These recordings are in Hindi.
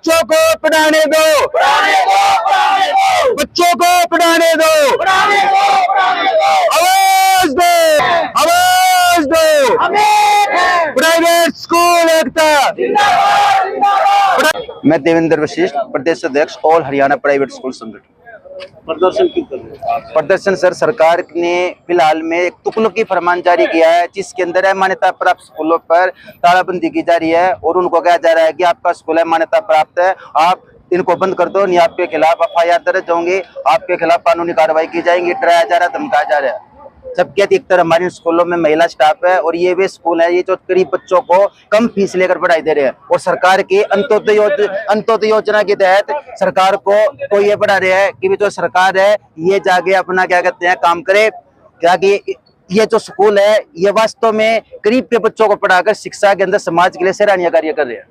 बच्चों को पढ़ाने दो, बच्चों को पढ़ाने दो, आवाज दो, आवाज दो, प्राइवेट स्कूल एकता। मैं देवेंद्र वशिष्ठ, प्रदेश अध्यक्ष ऑल हरियाणा प्राइवेट स्कूल संगठन। प्रदर्शन क्यों कर रहे हैं? प्रदर्शन सर, सरकार ने फिलहाल में एक तुगलकी फरमान जारी किया है, जिसके अंदर है मान्यता प्राप्त स्कूलों पर तालाबंदी की जा रही है और उनको कहा जा रहा है कि आपका स्कूल है मान्यता प्राप्त है, आप इनको बंद कर दो, नहीं आपके खिलाफ एफआईआर दर्ज होंगे, आपके खिलाफ कानूनी कार्रवाई की जाएगी, डराया जा रहा है, धमकाया जा रहा है। जबकि अधिकतर हमारे स्कूलों में महिला स्टाफ है और ये वे स्कूल है ये जो गरीब बच्चों को कम फीस लेकर पढ़ाई दे रहे हैं और सरकार की अंत्योदय योजना के तहत सरकार को ये बढ़ा रहे हैं कि जो सरकार है ये जाके अपना क्या कहते हैं काम करे, ताकि ये जो स्कूल है ये वास्तव में गरीब के बच्चों को पढ़ाकर शिक्षा के अंदर समाज के लिए सराहनीय कार्य कर रहे हैं।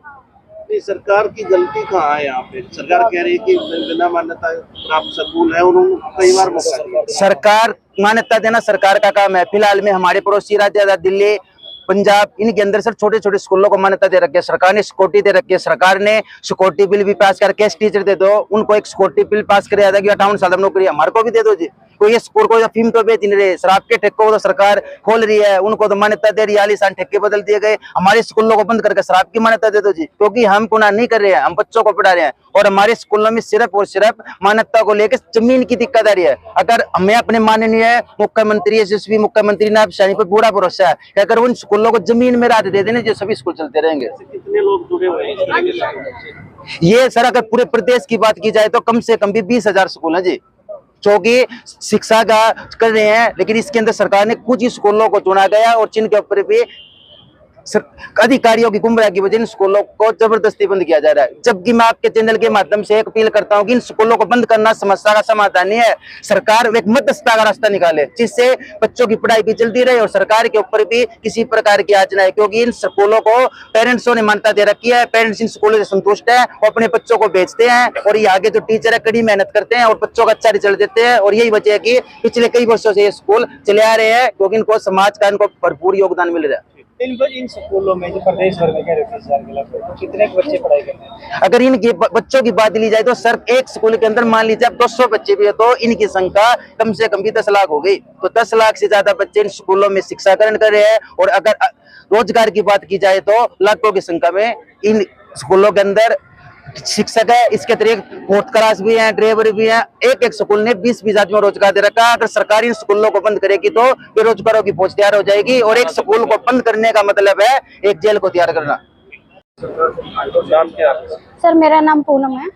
सरकार की गलती कहाँ है यहाँ पे? सरकार कह रही है कि बिना मान्यता प्राप्त स्कूल है, उन्होंने कई बार मौका दिया। सरकार मान्यता देना सरकार का काम है। फिलहाल में हमारे पड़ोसी राज्य दिल्ली, पंजाब, इनके अंदर सर छोटे छोटे स्कूलों को मान्यता दे रखी है, सरकार ने सिक्योरिटी दे रखी है। सरकार ने सिक्योरिटी बिल भी पास करके टीचर दे दो, उनको एक सिक्योरिटी बिल पास कर दिया था कि 58 साल नौकरी हमारे को भी दे दो जी। कोई ये स्कूल को फीम तो बेच नहीं रहे, शराब के ठेकों को तो सरकार खोल रही है, उनको तो मान्यता दे रही है, आलीशान ठेके बदल दिए गए। हमारे स्कूलों को बंद करके शराब की मान्यता दे दो जी, क्योंकि हम गुनाह नहीं कर रहे हैं, हम बच्चों को पढ़ा रहे हैं और हमारे स्कूलों में सिर्फ और सिर्फ मान्यता को लेकर जमीन की दिक्कत आ रही है। अगर हमें अपने माननीय मुख्यमंत्री, यशस्वी मुख्यमंत्री ने शाही पर पूरा भरोसा है कि अगर उन स्कूलों को जमीन में राहत दे देने जो सभी स्कूल चलते रहेंगे। कितने लोग जुड़े हुए हैं? ये सर अगर पूरे प्रदेश की बात की जाए तो कम से कम भी 20,000 स्कूल हैं जी, जो कि शिक्षा का कर रहे हैं। लेकिन इसके अंदर सरकार ने कुछ ही स्कूलों को चुना गया और जिनके ऊपर भी अधिकारियों की गुमराह की वजह इन स्कूलों को जबरदस्ती बंद किया जा रहा है। जबकि मैं आपके चैनल के माध्यम से एक अपील करता हूं कि इन स्कूलों को बंद करना समस्या का समाधान नहीं है, सरकार एक मध्यस्थता का रास्ता निकाले जिससे बच्चों की पढ़ाई भी चलती रहे और सरकार के ऊपर भी किसी प्रकार की आँच न आए, क्योंकि इन स्कूलों को पेरेंट्सों ने मान्यता दे रखी है, पेरेंट्स इन स्कूलों से संतुष्ट है, वो अपने बच्चों को भेजते हैं और ये आगे जो टीचर है कड़ी मेहनत करते हैं और बच्चों का अच्छा रिजल्ट देते हैं। और यही वजह है कि पिछले कई वर्षों से ये स्कूल चले आ रहे हैं, क्योंकि इनको समाज का इनको भरपूर योगदान मिल रहा है। इन स्कूलों में जो प्रदेश भर में कितने बच्चे पढ़ाई करते हैं? अगर इनके बच्चों की बात ली जाए तो सर एक स्कूल के अंदर मान लीजिए 200 बच्चे भी है तो इनकी संख्या कम से कम भी 10 लाख हो गई। तो 10 लाख से ज्यादा बच्चे इन स्कूलों में शिक्षा ग्रहण कर रहे हैं। और अगर रोजगार की बात की जाए तो लाखों की संख्या में इन स्कूलों के अंदर शिक्षक है, इसके अतिरिक्त फोर्थ क्लास भी है, ड्राइवर भी है। एक स्कूल ने 20 आदमी में रोजगार दे रखा है। अगर सरकार इन स्कूलों को बंद करेगी तो बेरोजगारों की फौज तैयार हो जाएगी और एक स्कूल को बंद करने का मतलब है एक जेल को तैयार करना। सर मेरा नाम पूनम है।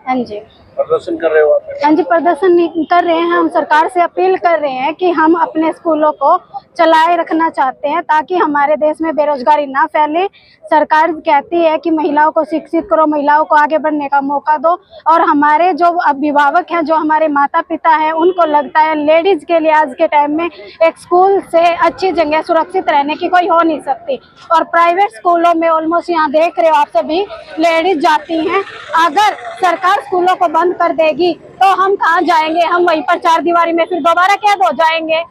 हाँ जी, प्रदर्शन कर रहे हो आप? हाँ जी, प्रदर्शन कर रहे हैं। हम सरकार से अपील कर रहे हैं कि हम अपने स्कूलों को चलाए रखना चाहते हैं ताकि हमारे देश में बेरोजगारी ना फैले। सरकार कहती है कि महिलाओं को शिक्षित करो, महिलाओं को आगे बढ़ने का मौका दो, और हमारे जो अभिभावक हैं, जो हमारे माता पिता हैं, उनको लगता है लेडीज के लिए आज के टाइम में एक स्कूल से अच्छी जगह सुरक्षित रहने की कोई हो नहीं सकती। और प्राइवेट स्कूलों में ऑलमोस्ट यहाँ देख रहे हो आप सभी लेडीज जाती हैं। अगर सरकार स्कूलों को बंद कर देगी तो हम कहाँ जाएंगे? हम वहीं पर चार दीवारी में फिर दोबारा कैद हो जाएंगे।